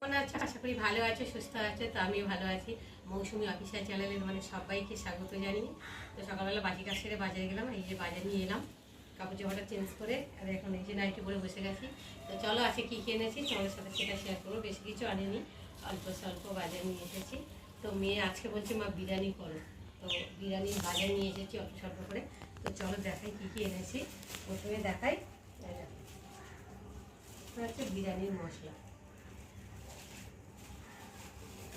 কেমন আছো? আশা করি ভালো আছো, সুস্থ আছো। তো আমিও ভালো আছি। মৌসুমি অফিসিয়াল চ্যানেলের সবাইকে স্বাগত জানিয়ে তো সকালবেলা বাজি কাজ সেরে বাজারে গেলাম। এই যে বাজার নিয়ে এলাম, কাপড় জামাটা চেঞ্জ করে আর এখন এই যে নাইটি পরে বসে গেছি। তো চলো আজকে কী কী এনেছি তোমাদের সাথে সেটা শেয়ার করবো। বেশি কিছু আনিনি, অল্প স্বল্প বাজার নিয়ে এসেছি। তো মেয়ে আজকে বলছে মা বিরিয়ানি করো, তো বিরিয়ানির বাজার নিয়ে এসেছি অল্প স্বল্প করে। তো চলো দেখাই কী কী এনেছি। প্রথমে দেখাই হচ্ছে বিরিয়ানির মশলা,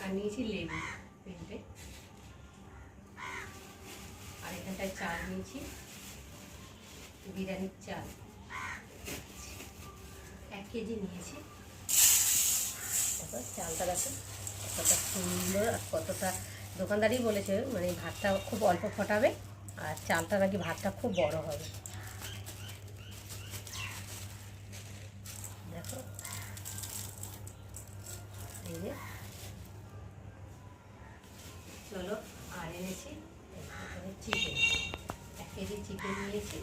আর নিয়েছি লেবু 3টে, আর এখানটায় চাল নিয়েছি, বিরিয়ানির চাল 1 কেজি নিয়েছি। তারপর চালটা দেখো কতটা সুন্দর আর কতটা, দোকানদারই বলেছে ভাতটা খুব অল্প ফোটাবে আর চালটা নাকি ভাতটা খুব বড় হবে। দেখো এই যে, চলো আর এনেছি চিকেন, 1 কেজি চিকেন নিয়েছি।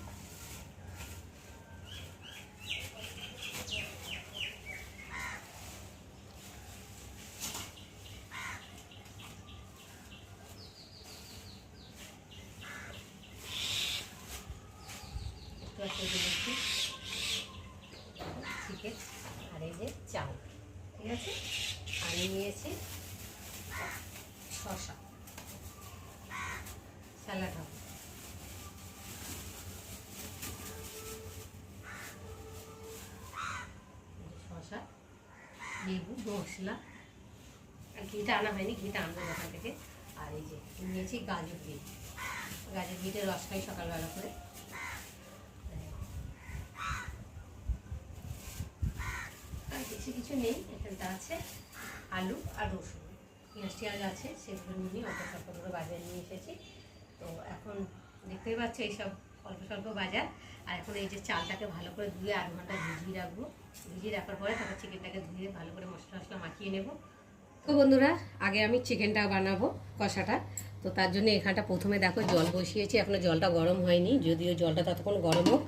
চিকেন আর এই যে চাল, ঠিক আছে। আর নিয়েছি শসা, স্যালাড হবে। শসা, লেবু, মশলা, আর ঘিটা আনা হয়নি, ঘিটা আনবো দোকান থেকে। আর এই যে নিয়েছি গাজর বিট, গাজর বিটের রস খাই সকালবেলা করে। আর বেশি কিছু নেই, এখানটা আছে আলু আর রসুন, পেঁয়াজ টিয়াজ আছে, সেগুলো নিয়ে অল্প স্বল্প করে বাজার নিয়ে এসেছি। তো এখন দেখতেই পাচ্ছ এইসব অল্প স্বল্প বাজার। আর এখন এই যে চালটাকে ভালো করে ধুয়ে 8 ঘন্টা ভিজিয়ে রাখবো। ভিজিয়ে রাখার পরে তারপর চিকেনটাকে ধুয়ে ভালো করে মশলা টশলা মাখিয়ে নেব। তো বন্ধুরা, আগে আমি চিকেনটা বানাবো কষাটা। তো তার জন্য এখানটা প্রথমে দেখো জল বসিয়েছি, এখনও জলটা গরম হয়নি, যদিও জলটা ততক্ষণ গরম হোক।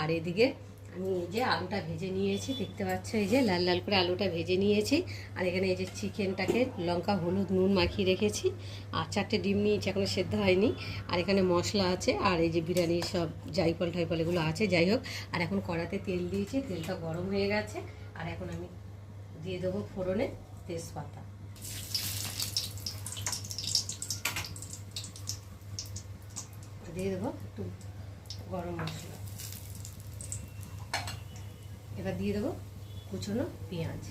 আর এদিকে আমি এই যে আলুটা ভেজে নিয়েছি, দেখতে পাচ্ছ এই যে লাল লাল করে আলুটা ভেজে নিয়েছি। আর এখানে এই যে চিকেনটাকে লঙ্কা হলুদ নুন মাখিয়ে রেখেছি। আর 4টে ডিম নিয়েছি, এখনও সেদ্ধ হয়নি। আর এখানে মশলা আছে, আর এই যে বিরিয়ানির সব জাইফল টাইফল এগুলো আছে, যাই হোক। আর এখন কড়াতে তেল দিয়েছি, তেলটা গরম হয়ে গেছে। আর এখন আমি দিয়ে দেবো ফোড়নে তেজপাতা, দিয়ে দেবো একটু গরম মশলা, এবার দিয়ে দেবো কুচনো পেঁয়াজ,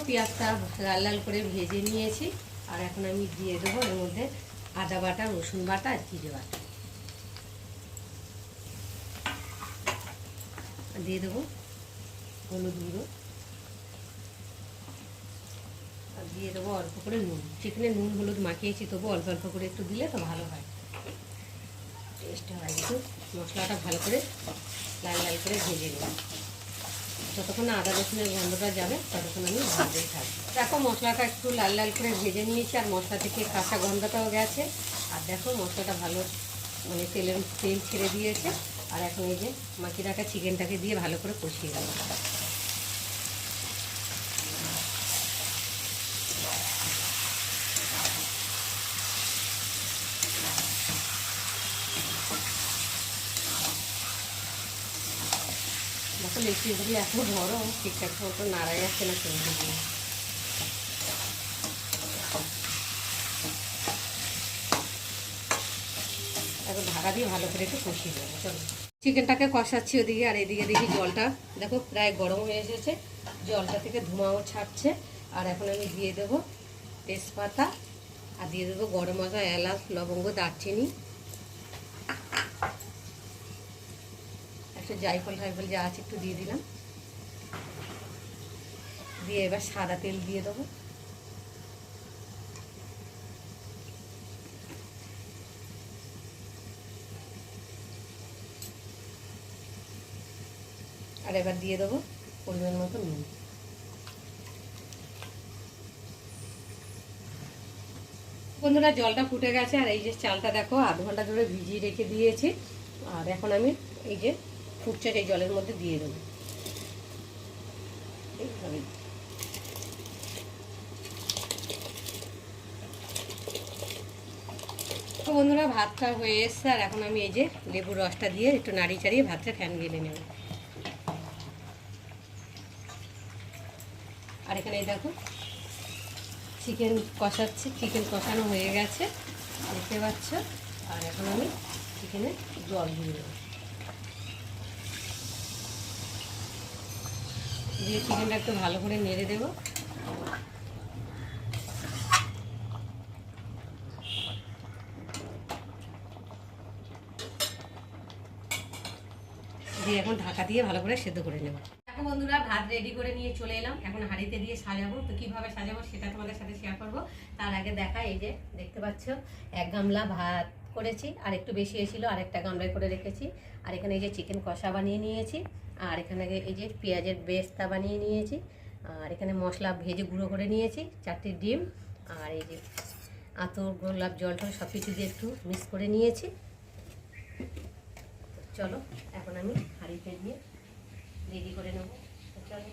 পেঁয়াজটা লাল লাল করে ভেজে নিয়েছি। আর এখন আমি দিয়ে দেবো এর মধ্যে আদা বাটা, রসুন বাটা আর জিরে বাটা, দিয়ে দেবো হলুদ গুঁড়ো, আর দিয়ে দেবো অল্প করে নুন। চিকেনে নুন হলুদ মাখিয়েছি, তবু অল্প অল্প করে একটু দিলে তো ভালো হয়, টেস্ট হয়। একটু মশলাটা ভালো করে লাল লাল করে ভেজে নেব, যতক্ষণ না আদা রসুনের গন্ধটা যাবে ততক্ষণ আমি ভাজতেই থাকবো। দেখো মশলাটা একটু লাল লাল করে ভেজে নিয়েছি, আর মশলা থেকে কাঁচা গন্ধটাও গেছে। আর দেখো মশলাটা ভালো তেল ছেড়ে দিয়েছে। আর এখন এই যে মাখিয়ে রাখা চিকেনটাকে দিয়ে ভালো করে কষিয়ে দেবো। দেখো লেচিগুলি এত বড়, ঠিকঠাক মতো নাড়া যাচ্ছে না সবজি দিয়ে। এখন ঢাকা দিয়ে ভালো করে একটু কষিয়ে দেবো। চলো চিকেনটাকে কষাচ্ছি ওদিকে, আর এদিকে দেখি জলটা দেখো প্রায় গরম হয়ে এসেছে, জলটা থেকে ধোঁয়াও ছাড়ছে। আর এখন আমি দিয়ে দেবো তেজপাতা, আর দিয়ে দেবো গরম মশলা, এলাচ, লবঙ্গ, দারচিনি, একটু জায়ফল টাইফল যা আছে একটু দিয়ে দিলাম। দিয়ে এবার সাদা তেল দিয়ে দেবো, আর এবার দিয়ে দেবো পরিমাণ মতো নুন। বন্ধুরা জলটা ফুটে গেছে, আর এই যে চালটা দেখো আধ ঘন্টা ধরে ভিজিয়ে রেখে দিয়েছি। আর এখন আমি এই যে ফুটছে এই জলের মধ্যে দিয়ে দেবো এইভাবে। তো বন্ধুরা ভাতটা হয়ে এসছে, আর এখন আমি এই যে লেবুর রসটা দিয়ে একটু নাড়ি চাড়িয়ে ভাতটা ফ্যান গেলে নেব। আর এখানে এই দেখো চিকেন কষাচ্ছি, চিকেন কষানো হয়ে গেছে দেখতে পাচ্ছ। আর এখন আমি চিকেনে জল দিয়ে দেবো, দিয়ে চিকেনটা একটু ভালো করে নেড়ে দেবো। দিয়ে এখন ঢাকা দিয়ে ভালো করে সেদ্ধ করে নেব। দেখো বন্ধুরা ভাত রেডি করে নিয়ে চলে এলাম, এখন হাঁড়িতে দিয়ে সাজাবো। তো কিভাবে সাজাবো সেটা তোমাদের সাথে শেয়ার করব। তার আগে দেখা, এই যে দেখতে পাচ্ছ 1 গামলা ভাত করেছি, আর একটু বেশি এসেছিলো, আর একটা গামলায় করে রেখেছি। আর এখানে এই যে চিকেন কষা বানিয়ে নিয়েছি, আর এখানে এই যে পেঁয়াজের বেস্তা বানিয়ে নিয়েছি, আর এখানে মশলা ভেজে গুঁড়ো করে নিয়েছি, 4টি ডিম, আর এই যে আতর গোলাপ জল টল সব কিছু দিয়ে একটু মিক্স করে নিয়েছি। চলো এখন আমি হাঁড়িতে দিয়ে রেডি করে নেব। চলো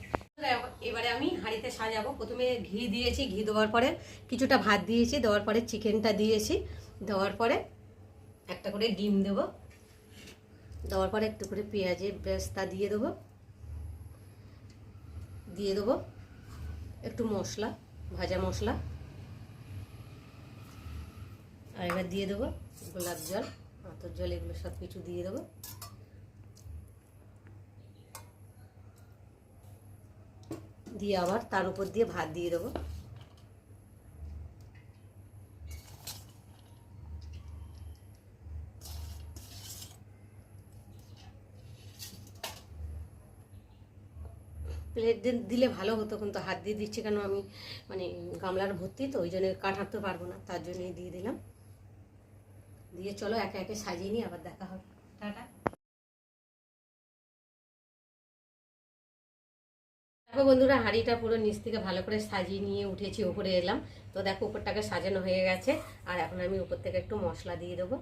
এবারে আমি হাঁড়িতে সাজাবো। প্রথমে ঘি দিয়েছি, ঘি দেওয়ার পরে কিছুটা ভাত দিয়েছি, দেওয়ার পরে চিকেনটা দিয়েছি, দেওয়ার পরে একটা করে ডিম দেবো, দেওয়ার পরে একটু করে পেঁয়াজের বেস্তা দিয়ে দেবো, দিয়ে দেবো একটু মশলা, ভাজা মশলা, আর এবার দিয়ে দেবো গোলাপ জল, আতর জল, এগুলো সব কিছু দিয়ে দেবো। দিয়ে আবার তার উপর দিয়ে ভাত দিয়ে দেবো। প্লেট দিলে ভালো হতো, কিন্তু হাত দিয়ে দিচ্ছি কেন, আমি মানে গামলার ভর্তি তো, ওই জন্য কাটাতে পারবো না, তার জন্যই দিয়ে দিলাম। দিয়ে চলো একে একে সাজিয়ে নিই, আবার দেখা হবে। টাটা। দেখো বন্ধুরা হাঁড়িটা পুরো নিচ থেকে ভালো করে সাজিয়ে নিয়ে উঠেছি, উপরে এলাম। তো দেখো উপরটাকে সাজানো হয়ে গেছে, আর এখন আমি উপর থেকে একটু মশলা দিয়ে দেবো,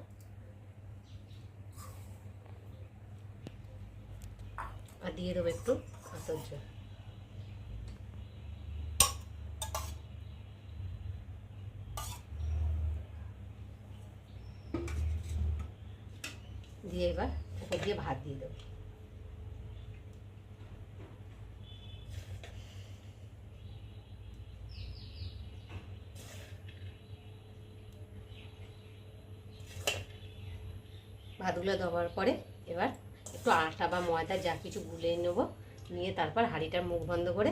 আর দিয়ে দেবো একটু আতর জল। দিয়ে এবার উপর দিয়ে ভাত দিয়ে দেবো। ভাতগুলো দেওয়ার পরে এবার একটু আটা বা ময়দা যা কিছু গুলে নেবো, নিয়ে তারপর হাঁড়িটার মুখ বন্ধ করে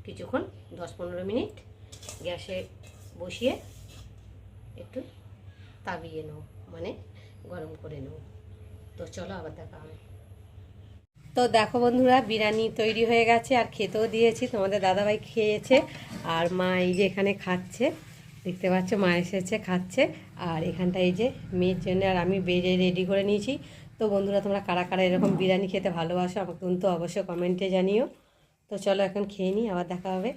কিছুক্ষণ 10-15 মিনিট গ্যাসে বসিয়ে একটু তাবিয়ে নেব, মানে গরম করে নেব। তো চলো আবার দেখা হবে। তো দেখো বন্ধুরা বিরিয়ানি তৈরি হয়ে গেছে, আর খেতেও দিয়েছি, তোমাদের দাদাভাই খেয়েছে, আর মা এই যে এখানে খাচ্ছে, দেখতে পাচ্ছ মা এসেছে খাচ্ছে। আর এখানটা এই যে মেয়ের জন্য আর আমি বেড়ে রেডি করে নিয়েছি। তো বন্ধুরা তোমরা কারা কারা এরকম বিরিয়ানি খেতে ভালোবাসো আমাকে কিন্তু অবশ্যই কমেন্টে জানিও। তো চলো এখন খেয়ে নিই, আবার দেখা হবে।